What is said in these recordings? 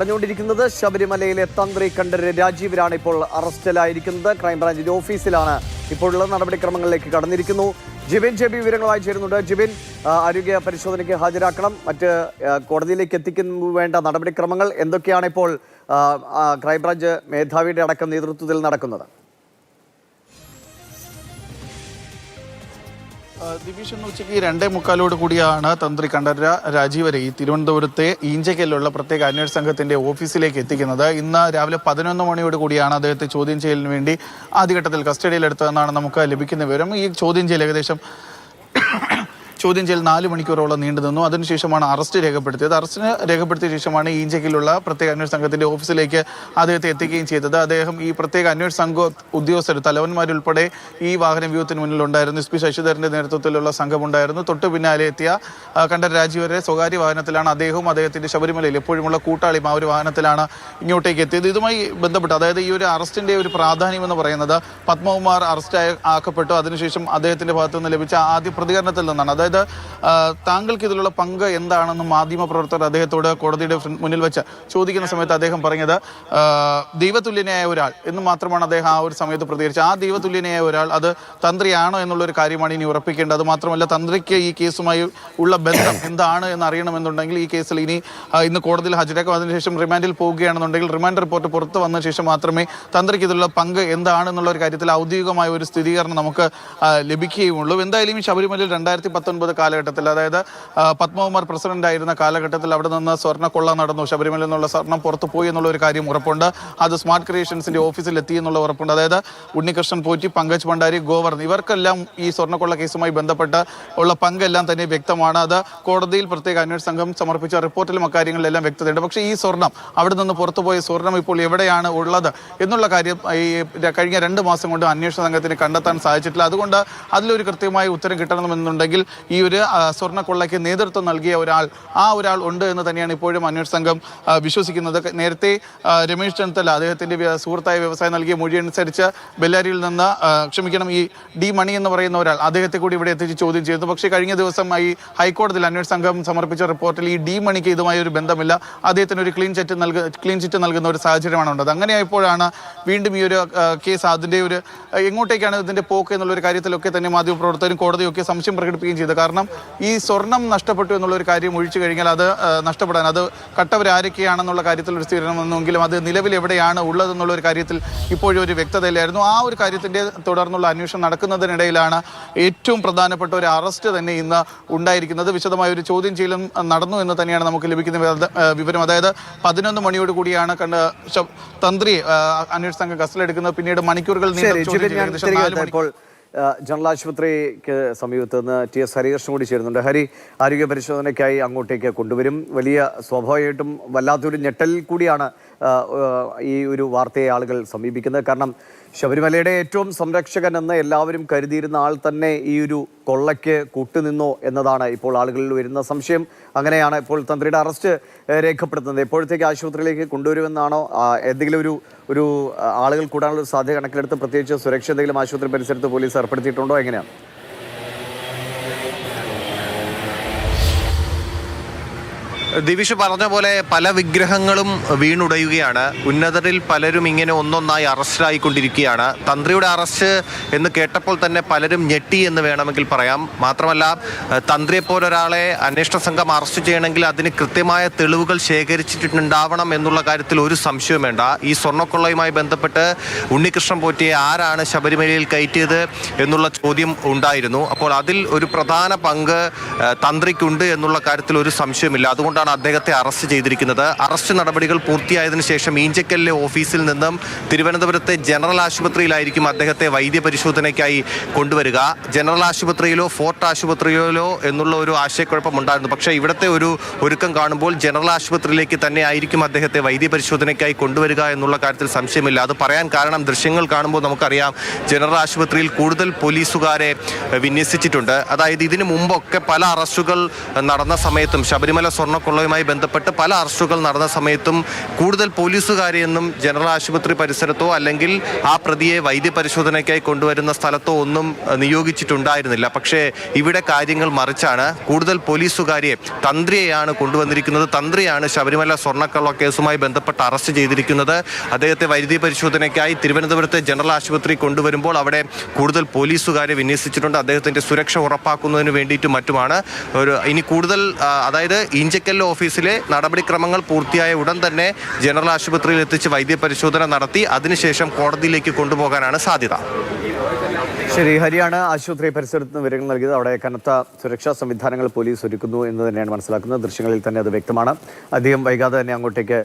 പറഞ്ഞുകൊണ്ടിരിക്കുന്നത് ശബരിമലയിലെ തന്ത്രി കണ്ഠരര് രാജീവരാണ് ഇപ്പോൾ അറസ്റ്റിലായിരിക്കുന്നത്. ക്രൈംബ്രാഞ്ചിന്റെ ഓഫീസിലാണ് ഇപ്പോഴുള്ള നടപടിക്രമങ്ങളിലേക്ക് കടന്നിരിക്കുന്നു. ജിബിൻ ജെബി വിവരങ്ങളുമായി ചേരുന്നുണ്ട്. ജിബിൻ, ആരോഗ്യ പരിശോധനയ്ക്ക് ഹാജരാക്കണം, മറ്റ് കോടതിയിലേക്ക് എത്തിക്കുന്ന വേണ്ട നടപടിക്രമങ്ങൾ എന്തൊക്കെയാണ് ഇപ്പോൾ ക്രൈംബ്രാഞ്ച് മേധാവിയുടെ അടക്കം നേതൃത്വത്തിൽ നടക്കുന്നത്? ദിവിഷ്, ഉച്ചയ്ക്ക് 2:45 കൂടിയാണ് തന്ത്രി കണ്ഠരര് രാജീവരെ ഈ തിരുവനന്തപുരത്തെ ഈഞ്ചയ്ക്കലിലുള്ള പ്രത്യേക അന്വേഷണ സംഘത്തിന്റെ ഓഫീസിലേക്ക് എത്തിക്കുന്നത്. ഇന്ന് രാവിലെ 11 മണിയോട് കൂടിയാണ് അദ്ദേഹത്തെ ചോദ്യം ചെയ്യലിന് വേണ്ടി ആദ്യഘട്ടത്തിൽ കസ്റ്റഡിയിലെടുത്തതെന്നാണ് നമുക്ക് ലഭിക്കുന്ന വിവരം. ഈ ചോദ്യം ചെയ്യൽ ഏകദേശം 4 മണിക്കൂറോളം നീണ്ടു നിന്നു. അതിനുശേഷമാണ് അറസ്റ്റ് രേഖപ്പെടുത്തിയത്. അറസ്റ്റിന് രേഖപ്പെടുത്തിയ ശേഷമാണ് ഈഞ്ചയ്ക്കലിലുള്ള പ്രത്യേക അന്വേഷണ സംഘത്തിന്റെ ഓഫീസിലേക്ക് അദ്ദേഹത്തെ എത്തിക്കുകയും ചെയ്തത്. അദ്ദേഹം ഈ പ്രത്യേക അന്വേഷണ സംഘ ഉദ്യോഗസ്ഥർ തലവന്മാരുൾപ്പെടെ ഈ വാഹന വ്യൂഹത്തിന് മുന്നിലുണ്ടായിരുന്നു. SP ശശിധരന്റെ നേതൃത്വത്തിലുള്ള സംഘമുണ്ടായിരുന്നു. തൊട്ടു പിന്നാലെ എത്തിയ കണ്ഠരര് രാജീവരെ സ്വകാര്യ വാഹനത്തിലാണ് അദ്ദേഹവും അദ്ദേഹത്തിന്റെ ശബരിമലയിൽ എപ്പോഴുമുള്ള കൂട്ടാളിയും ആ ഒരു വാഹനത്തിലാണ് ഇങ്ങോട്ടേക്ക് എത്തിയത്. ഇതുമായി ബന്ധപ്പെട്ട് അതായത് ഈ ഒരു അറസ്റ്റിന്റെ ഒരു പ്രാധാന്യം എന്ന് പറയുന്നത് പത്മകുമാർ അറസ്റ്റ് ആക്കപ്പെട്ടു. അതിനുശേഷം അദ്ദേഹത്തിന്റെ ഭാഗത്തു നിന്ന് ലഭിച്ച ആദ്യ പ്രതികരണത്തിൽ നിന്നാണ്. അതായത് താങ്കൾക്ക് ഇതിലുള്ള പങ്ക് എന്താണെന്ന് മാധ്യമപ്രവർത്തകർ അദ്ദേഹത്തോട് കോടതിയുടെ മുന്നിൽ വെച്ച് ചോദിക്കുന്ന സമയത്ത് അദ്ദേഹം പറഞ്ഞത് ദൈവതുല്യനായ ഒരാൾ എന്ന് മാത്രമാണ് അദ്ദേഹം ആ ഒരു സമയത്ത് പ്രതികരിച്ചത്. ആ ദൈവതുല്യനായ ഒരാൾ അത് തന്ത്രിയാണോ എന്നുള്ളൊരു കാര്യമാണ് ഇനി ഉറപ്പിക്കേണ്ടത്. അത് മാത്രമല്ല, തന്ത്രിക്ക് ഈ കേസുമായി ഉള്ള ബന്ധം എന്താണ് എന്ന് അറിയണമെന്നുണ്ടെങ്കിൽ ഈ കേസിൽ ഇന്ന് കോടതിയിൽ ഹാജരാക്കും. അതിനുശേഷം റിമാൻഡിൽ പോവുകയാണെന്നുണ്ടെങ്കിൽ റിമാൻഡ് റിപ്പോർട്ട് പുറത്തു വന്ന ശേഷം മാത്രമേ തന്ത്രിക്ക് ഇതിലുള്ള പങ്ക് എന്താണെന്നുള്ള ഒരു കാര്യത്തിൽ ഔദ്യോഗികമായ ഒരു സ്ഥിരീകരണം നമുക്ക് ലഭിക്കുകയുള്ളൂ. എന്തായാലും ഈ ശബരിമലയിൽ 2019 കാലഘട്ടത്തിൽ, അതായത് പത്മകുമാർ പ്രസിഡന്റ് ആയിരുന്ന കാലഘട്ടത്തിൽ അവിടെ നിന്ന് സ്വർണ്ണക്കൊള്ള നടന്നു. ശബരിമലയിൽ നിന്നുള്ള സ്വർണം പുറത്തു പോയി എന്നുള്ള ഒരു കാര്യം ഉറപ്പുണ്ട്. അത് സ്മാർട്ട് ക്രിയേഷൻസിന്റെ ഓഫീസിൽ എത്തി എന്നുള്ള ഉറപ്പുണ്ട്. അതായത് ഉണ്ണികൃഷ്ണൻ പോറ്റി, പങ്കജ് ഭണ്ഡാരി, ഗോവർദ്ധൻ ഇവർക്കെല്ലാം ഈ സ്വർണ്ണക്കൊള്ള കേസുമായി ബന്ധപ്പെട്ട് ഉള്ള പങ്കെല്ലാം തന്നെ വ്യക്തമാണ്. അത് കോടതിയിൽ പ്രത്യേക അന്വേഷണ സംഘം സമർപ്പിച്ച റിപ്പോർട്ടിലും അക്കാര്യങ്ങളിലെല്ലാം വ്യക്തതയുണ്ട്. പക്ഷേ ഈ സ്വർണം, അവിടെ നിന്ന് പുറത്തുപോയ സ്വർണം ഇപ്പോൾ എവിടെയാണ് ഉള്ളത് എന്നുള്ള കാര്യം ഈ കഴിഞ്ഞ 2 മാസം കൊണ്ട് അന്വേഷണ സംഘത്തിന് കണ്ടെത്താൻ സാധിച്ചിട്ടില്ല. അതുകൊണ്ട് അതിലൊരു കൃത്യമായ ഉത്തരം കിട്ടണമെന്നുണ്ടെങ്കിൽ ഈ ഒരു സ്വർണ്ണക്കൊള്ളയ്ക്ക് നേതൃത്വം നൽകിയ ആ ഒരാൾ ഉണ്ട് എന്ന് തന്നെയാണ് ഇപ്പോഴും അന്വേഷണ സംഘം വിശ്വസിക്കുന്നത്. നേരത്തെ രമേശ് ചെന്നിത്തല അദ്ദേഹത്തിന്റെ സുഹൃത്തായ വ്യവസായം നൽകിയ മൊഴി അനുസരിച്ച് ബെല്ലാരിയിൽ നിന്ന് ഈ ഡി മണി എന്ന് പറയുന്ന ഒരാൾ അദ്ദേഹത്തെ കൂടി ഇവിടെ എത്തിച്ച് ചോദ്യം ചെയ്തു. പക്ഷേ കഴിഞ്ഞ ദിവസം ഈ ഹൈക്കോടതിയിൽ അന്വേഷണ സംഘം സമർപ്പിച്ച റിപ്പോർട്ടിൽ ഈ ഡി മണിക്ക് ഇതുമായി ഒരു ബന്ധമില്ല, അദ്ദേഹത്തിന് ഒരു ക്ലീൻ ചിറ്റ് നൽകുന്ന ഒരു സാഹചര്യമാണ് ഉള്ളത്. അങ്ങനെയായപ്പോഴാണ് വീണ്ടും ഈ ഒരു കേസ് അതിൻ്റെ ഒരു എങ്ങോട്ടേക്കാണ് ഇതിന്റെ പോക്ക് എന്നുള്ളൊരു കാര്യത്തിലൊക്കെ തന്നെ മാധ്യമപ്രവർത്തകരും കോടതിയൊക്കെ സംശയം പ്രകടിപ്പിക്കുകയും ചെയ്തു. കാരണം ഈ സ്വർണം നഷ്ടപ്പെട്ടു എന്നുള്ളൊരു കാര്യം ഒഴിച്ചു കഴിഞ്ഞാൽ അത് നഷ്ടപ്പെടാൻ അത് കട്ടവരാരൊക്കെയാണെന്നുള്ള കാര്യത്തിൽ ഒരു സ്ഥിരമെന്നെങ്കിലും അത് നിലവിൽ എവിടെയാണ് ഉള്ളതെന്നുള്ളൊരു കാര്യത്തിൽ ഇപ്പോഴും ഒരു വ്യക്തതയില്ലായിരുന്നു. ആ ഒരു കാര്യത്തിന്റെ തുടർന്നുള്ള അന്വേഷണം നടക്കുന്നതിനിടയിലാണ് ഏറ്റവും പ്രധാനപ്പെട്ട ഒരു അറസ്റ്റ് തന്നെ ഇന്ന് ഉണ്ടായിരിക്കുന്നത്. വിശദമായ ഒരു ചോദ്യം ചെയ്യലും നടന്നു എന്ന് തന്നെയാണ് നമുക്ക് ലഭിക്കുന്ന വിവരം. അതായത് 11 മണിയോട് കൂടിയാണ് തന്ത്രി അന്വേഷണ സംഘം കസ്റ്റഡിയിലെടുക്കുന്നത്. പിന്നീട് മണിക്കൂറുകൾ ജനറൽ ആശുപത്രിക്ക് സമീപത്ത് നിന്ന് TS ഹരികൃഷ്ണൻ കൂടി ചേരുന്നുണ്ട്. ഹരി, ആരോഗ്യ പരിശോധനയ്ക്കായി അങ്ങോട്ടേക്ക് കൊണ്ടുവരും. വലിയ സ്വാഭാവികമായിട്ടും വല്ലാത്തൊരു ഞെട്ടൽ കൂടിയാണ് ഈ ഒരു വാർത്തയെ ആളുകൾ സമീപിക്കുന്നത്. കാരണം ശബരിമലയുടെ ഏറ്റവും സംരക്ഷകൻ എന്ന് എല്ലാവരും കരുതിയിരുന്ന ആൾ തന്നെ ഈ ഒരു കൊള്ളയ്ക്ക് കൂട്ടുനിന്നോ എന്നതാണ് ഇപ്പോൾ ആളുകളിൽ വരുന്ന സംശയം. അങ്ങനെയാണ് ഇപ്പോൾ തന്ത്രിയുടെ അറസ്റ്റ് രേഖപ്പെടുത്തുന്നത്. എപ്പോഴത്തേക്ക് ആശുപത്രിയിലേക്ക് കൊണ്ടുവരുമെന്നാണോ, എന്തെങ്കിലും ഒരു ആളുകൾ കൂടാനുള്ള സാധ്യത കണക്കിലെടുത്ത് പ്രത്യേകിച്ച് സുരക്ഷ എന്തെങ്കിലും ആശുപത്രി പരിസരത്ത് പോലീസ് ഏർപ്പെടുത്തിയിട്ടുണ്ടോ? എങ്ങനെയാണ്? ദിവിഷ് പറഞ്ഞ പോലെ പല വിഗ്രഹങ്ങളും വീണുടയുകയാണ്. ഉന്നതരിൽ പലരും ഇങ്ങനെ ഒന്നൊന്നായി അറസ്റ്റിലായിക്കൊണ്ടിരിക്കുകയാണ്. തന്ത്രിയുടെ അറസ്റ്റ് എന്ന് കേട്ടപ്പോൾ തന്നെ പലരും ഞെട്ടി എന്ന് വേണമെങ്കിൽ പറയാം. മാത്രമല്ല, തന്ത്രിയെപ്പോലെ ഒരാളെ അന്വേഷണ സംഘം അറസ്റ്റ് ചെയ്യണമെങ്കിൽ അതിന് കൃത്യമായ തെളിവുകൾ ശേഖരിച്ചിട്ടുണ്ടാവണം എന്നുള്ള കാര്യത്തിൽ ഒരു സംശയവും വേണ്ട. ഈ സ്വർണ്ണക്കൊള്ളയുമായി ബന്ധപ്പെട്ട് ഉണ്ണികൃഷ്ണൻ പോറ്റിയെ ആരാണ് ശബരിമലയിൽ കയറ്റിയത് എന്നുള്ള ചോദ്യം ഉണ്ടായിരുന്നു. അപ്പോൾ അതിൽ ഒരു പ്രധാന പങ്ക് തന്ത്രിക്കുണ്ട് എന്നുള്ള കാര്യത്തിൽ ഒരു സംശയമില്ല. അതുകൊണ്ട് അദ്ദേഹത്തെ അറസ്റ്റ് ചെയ്തിരിക്കുന്നത്. അറസ്റ്റ് നടപടികൾ പൂർത്തിയായതിനു ശേഷം ഈഞ്ചയ്ക്കലിലെ ഓഫീസിൽ നിന്നും തിരുവനന്തപുരത്തെ ജനറൽ ആശുപത്രിയിലായിരിക്കും അദ്ദേഹത്തെ വൈദ്യപരിശോധനയ്ക്കായി കൊണ്ടുവരിക. ജനറൽ ആശുപത്രിയിലോ ഫോർട്ട് ആശുപത്രിയിലോ എന്നുള്ള ഒരു ആശയക്കുഴപ്പമുണ്ടായിരുന്നു. പക്ഷേ ഇവിടുത്തെ ഒരു ഒരുക്കം കാണുമ്പോൾ ജനറൽ ആശുപത്രിയിലേക്ക് തന്നെ ആയിരിക്കും അദ്ദേഹത്തെ വൈദ്യപരിശോധനയ്ക്കായി കൊണ്ടുവരിക എന്നുള്ള കാര്യത്തിൽ സംശയമില്ല. അത് പറയാൻ കാരണം ദൃശ്യങ്ങൾ കാണുമ്പോൾ നമുക്കറിയാം ജനറൽ ആശുപത്രിയിൽ കൂടുതൽ പോലീസുകാരെ വിന്യസിച്ചിട്ടുണ്ട്. അതായത് ഇതിനു മുമ്പൊക്കെ പല അറസ്റ്റുകൾ നടന്ന സമയത്തും ശബരിമല സ്വർണ്ണ സ്വർണ്ണക്കൊള്ളയുമായി ബന്ധപ്പെട്ട് പല അറസ്റ്റുകൾ നടന്ന സമയത്തും കൂടുതൽ പോലീസുകാരെയൊന്നും ജനറൽ ആശുപത്രി പരിസരത്തോ അല്ലെങ്കിൽ ആ പ്രതിയെ വൈദ്യപരിശോധനയ്ക്കായി കൊണ്ടുവരുന്ന സ്ഥലത്തോ ഒന്നും നിയോഗിച്ചിട്ടുണ്ടായിരുന്നില്ല. പക്ഷേ ഇവിടെ കാര്യങ്ങൾ മറിച്ചാണ്. കൂടുതൽ പോലീസുകാരെ തന്ത്രിയെയാണ് കൊണ്ടുവന്നിരിക്കുന്നത്. തന്ത്രിയാണ് ശബരിമല സ്വർണ്ണക്കള്ള കേസുമായി ബന്ധപ്പെട്ട് അറസ്റ്റ് ചെയ്തിരിക്കുന്നത്. അദ്ദേഹത്തെ വൈദ്യപരിശോധനയ്ക്കായി തിരുവനന്തപുരത്തെ ജനറൽ ആശുപത്രി കൊണ്ടുവരുമ്പോൾ അവിടെ കൂടുതൽ പോലീസുകാരെ വിന്യസിച്ചിട്ടുണ്ട്. അദ്ദേഹത്തിന്റെ സുരക്ഷ ഉറപ്പാക്കുന്നതിന് വേണ്ടിയിട്ടും മറ്റുമാണ്. ഇനി കൂടുതൽ അതായത് ഈഞ്ചക്കല്ല് ഓഫീസിലെ നടപടിക്രമങ്ങൾ പൂർത്തിയായ ഉടൻ തന്നെ ജനറൽ ആശുപത്രിയിൽ എത്തിച്ച് വൈദ്യപരിശോധന നടത്തി അതിനുശേഷം കോടതിയിലേക്ക് കൊണ്ടുപോകാനാണ് സാധ്യത. ശരി, ഹരിയാണ് ആശുപത്രി പരിസരത്ത് നിന്ന് വിവരങ്ങൾ നൽകിയത്. അവിടെ കനത്ത സുരക്ഷാ സംവിധാനങ്ങൾ പോലീസ് ഒരുക്കുന്നു എന്ന് തന്നെയാണ് മനസ്സിലാക്കുന്നത്. ദൃശ്യങ്ങളിൽ തന്നെ അത് വ്യക്തമാണ്. അധികം വൈകാതെ തന്നെ അങ്ങോട്ടേക്ക്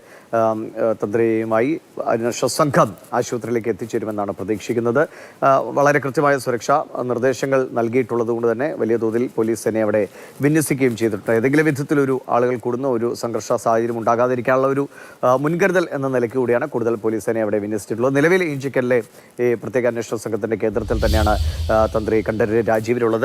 തന്ത്രിയുമായി അന്വേഷണ സംഘം ആശുപത്രിയിലേക്ക് എത്തിച്ചേരുമെന്നാണ് പ്രതീക്ഷിക്കുന്നത്. വളരെ കൃത്യമായ സുരക്ഷാ നിർദ്ദേശങ്ങൾ നൽകിയിട്ടുള്ളത് കൊണ്ട് തന്നെ വലിയ തോതിൽ പോലീസ് തന്നെ അവിടെ വിന്യസിക്കുകയും ചെയ്തിട്ടുണ്ട്. ഏതെങ്കിലും വിധത്തിലൊരു ആളുകൾ കൂടുന്ന ഒരു സംഘർഷ സാഹചര്യം ഉണ്ടാകാതിരിക്കാനുള്ള ഒരു മുൻകരുതൽ എന്ന നിലയ്ക്ക് കൂടിയാണ് കൂടുതൽ പോലീസ് തന്നെ അവിടെ വിന്യസിച്ചിട്ടുള്ളത്. നിലവിൽ ഈഞ്ചക്കലിലെ ഈ പ്രത്യേക അന്വേഷണ സംഘത്തിന്റെ കേന്ദ്രത്തിൽ തന്നെയാണ് തന്ത്രി കണ്ഠരര് രാജീവരുള്ളത്.